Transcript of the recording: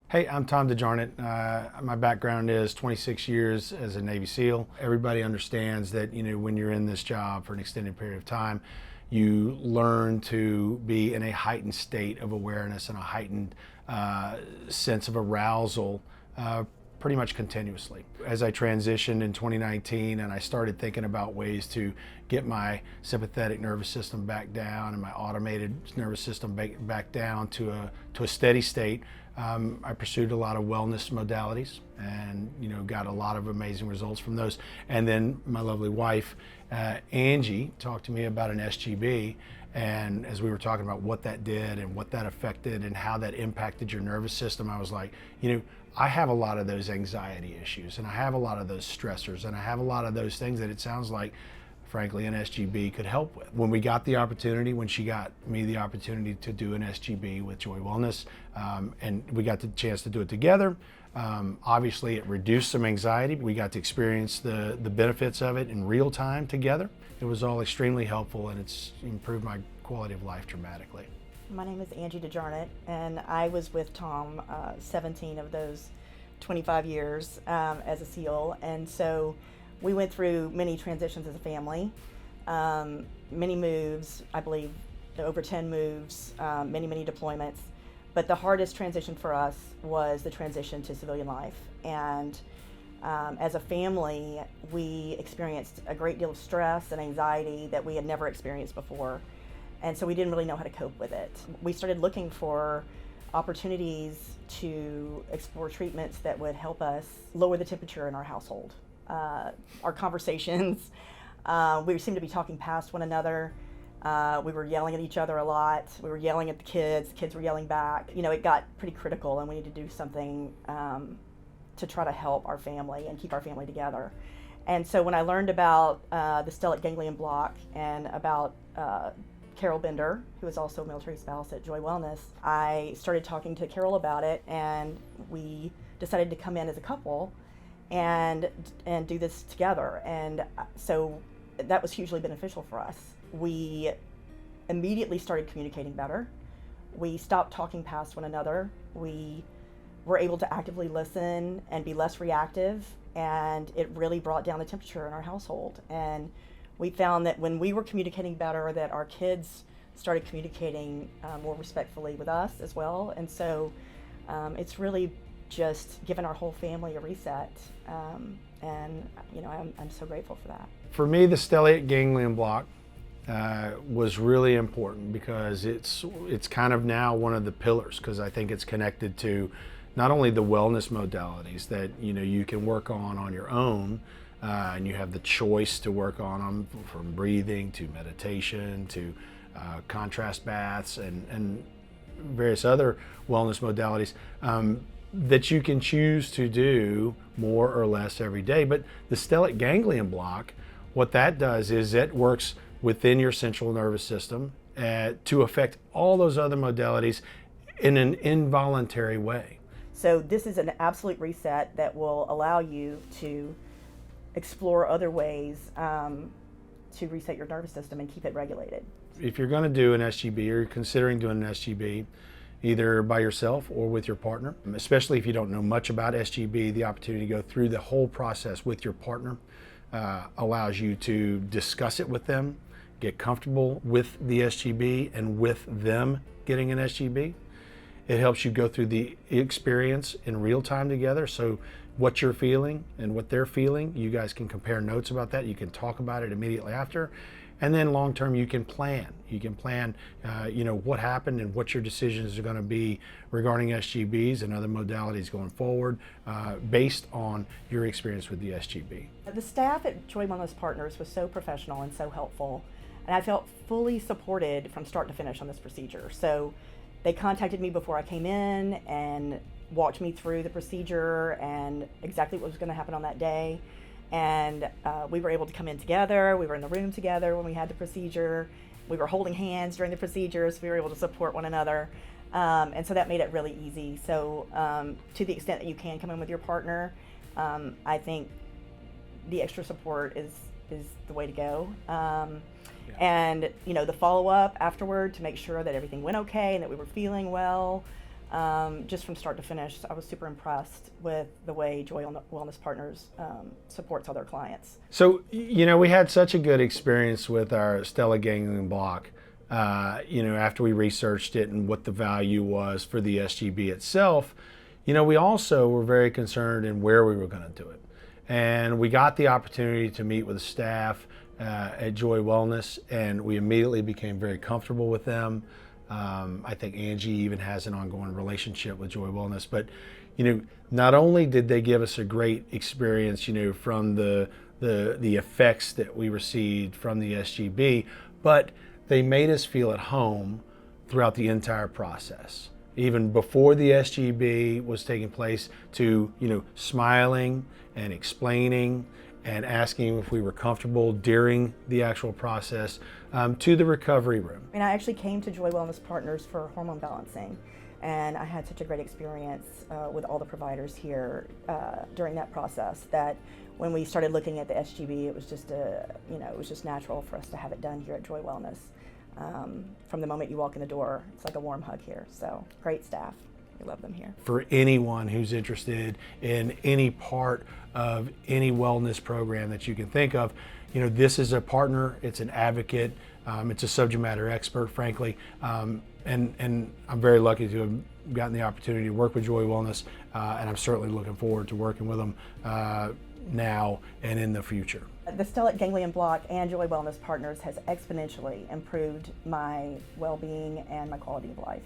Hey, I'm Tom DeJarnette. My background is 26 years as a Navy SEAL. Everybody understands that, when you're in this job for an extended period of time, you learn to be in a heightened state of awareness and a heightened sense of arousal pretty much continuously. As I transitioned in 2019 and I started thinking about ways to get my sympathetic nervous system back down and my automated nervous system back down to a steady state, I pursued a lot of wellness modalities and got a lot of amazing results from those. And then my lovely wife, Angie, talked to me about an SGB, and as we were talking about what that did and what that affected and how that impacted your nervous system, I was like, I have a lot of those anxiety issues and I have a lot of those stressors and I have a lot of those things that it sounds like, frankly, an SGB could help with. When we got the opportunity, when she got me the opportunity to do an SGB with Joy Wellness, and we got the chance to do it together, obviously it reduced some anxiety. We got to experience the benefits of it in real time together. It was all extremely helpful and it's improved my quality of life dramatically. My name is Angie DeJarnette, and I was with Tom 17 of those 25 years as a SEAL, and so we went through many transitions as a family, many moves, I believe over 10 moves, many deployments, but the hardest transition for us was the transition to civilian life. And as a family, we experienced a great deal of stress and anxiety that we had never experienced before. And so we didn't really know how to cope with it. We started looking for opportunities to explore treatments that would help us lower the temperature in our household. Our conversations, we seemed to be talking past one another. We were yelling at each other a lot. We were yelling at the kids were yelling back. It got pretty critical and we needed to do something to try to help our family and keep our family together. And so when I learned about the Stellate Ganglion Block and about Carol Bender, who is also a military spouse at Joy Wellness, I started talking to Carol about it, and we decided to come in as a couple and do this together. And so that was hugely beneficial for us. We immediately started communicating better. We stopped talking past one another. We were able to actively listen and be less reactive, and it really brought down the temperature in our household. And we found that when we were communicating better, that our kids started communicating more respectfully with us as well. And so it's really just given our whole family a reset. And I'm so grateful for that. For me, the Stellate Ganglion Block was really important because it's kind of now one of the pillars, because I think it's connected to not only the wellness modalities that you can work on your own, and you have the choice to work on them, from breathing to meditation to contrast baths and various other wellness modalities that you can choose to do more or less every day. But the Stellate Ganglion Block, what that does is it works within your central nervous system to affect all those other modalities in an involuntary way. So this is an absolute reset that will allow you to explore other ways to reset your nervous system and keep it regulated. If you're going to do an SGB, or you're considering doing an SGB, either by yourself or with your partner, especially if you don't know much about SGB, the opportunity to go through the whole process with your partner allows you to discuss it with them, get comfortable with the SGB and with them getting an SGB. It helps you go through the experience in real time together. So what you're feeling and what they're feeling, you guys can compare notes about that. You can talk about it immediately after. And then long term, you can plan. You can plan, what happened and what your decisions are going to be regarding SGBs and other modalities going forward, based on your experience with the SGB. The staff at Joy Wellness Partners was so professional and so helpful, and I felt fully supported from start to finish on this procedure. So they contacted me before I came in and walked me through the procedure and exactly what was going to happen on that day. And we were able to come in together. We were in the room together when we had the procedure. We were holding hands during the procedures. We were able to support one another. And so that made it really easy. So to the extent that you can come in with your partner, I think the extra support is the way to go. And the follow-up afterward to make sure that everything went okay and that we were feeling well. just from start to finish. I was super impressed with the way Joy Wellness Partners supports other clients. So, we had such a good experience with our Stellate Ganglion Block. After we researched it and what the value was for the SGB itself, we also were very concerned in where we were going to do it. And we got the opportunity to meet with the staff at Joy Wellness, and we immediately became very comfortable with them. I think Angie even has an ongoing relationship with Joy Wellness, but not only did they give us a great experience, from the effects that we received from the SGB, but they made us feel at home throughout the entire process. Even before the SGB was taking place, to smiling and explaining and asking if we were comfortable during the actual process, to the recovery room. And I actually came to Joy Wellness Partners for hormone balancing, and I had such a great experience with all the providers here during that process that when we started looking at the SGB, it was just it was just natural for us to have it done here at Joy Wellness. From the moment you walk in the door, it's like a warm hug here. So great staff. We love them here. For anyone who's interested in any part of any wellness program that you can think of, this is a partner, it's an advocate, it's a subject matter expert, frankly, and I'm very lucky to have gotten the opportunity to work with Joy Wellness, and I'm certainly looking forward to working with them now and in the future. The Stellate Ganglion Block and Joy Wellness Partners has exponentially improved my well-being and my quality of life.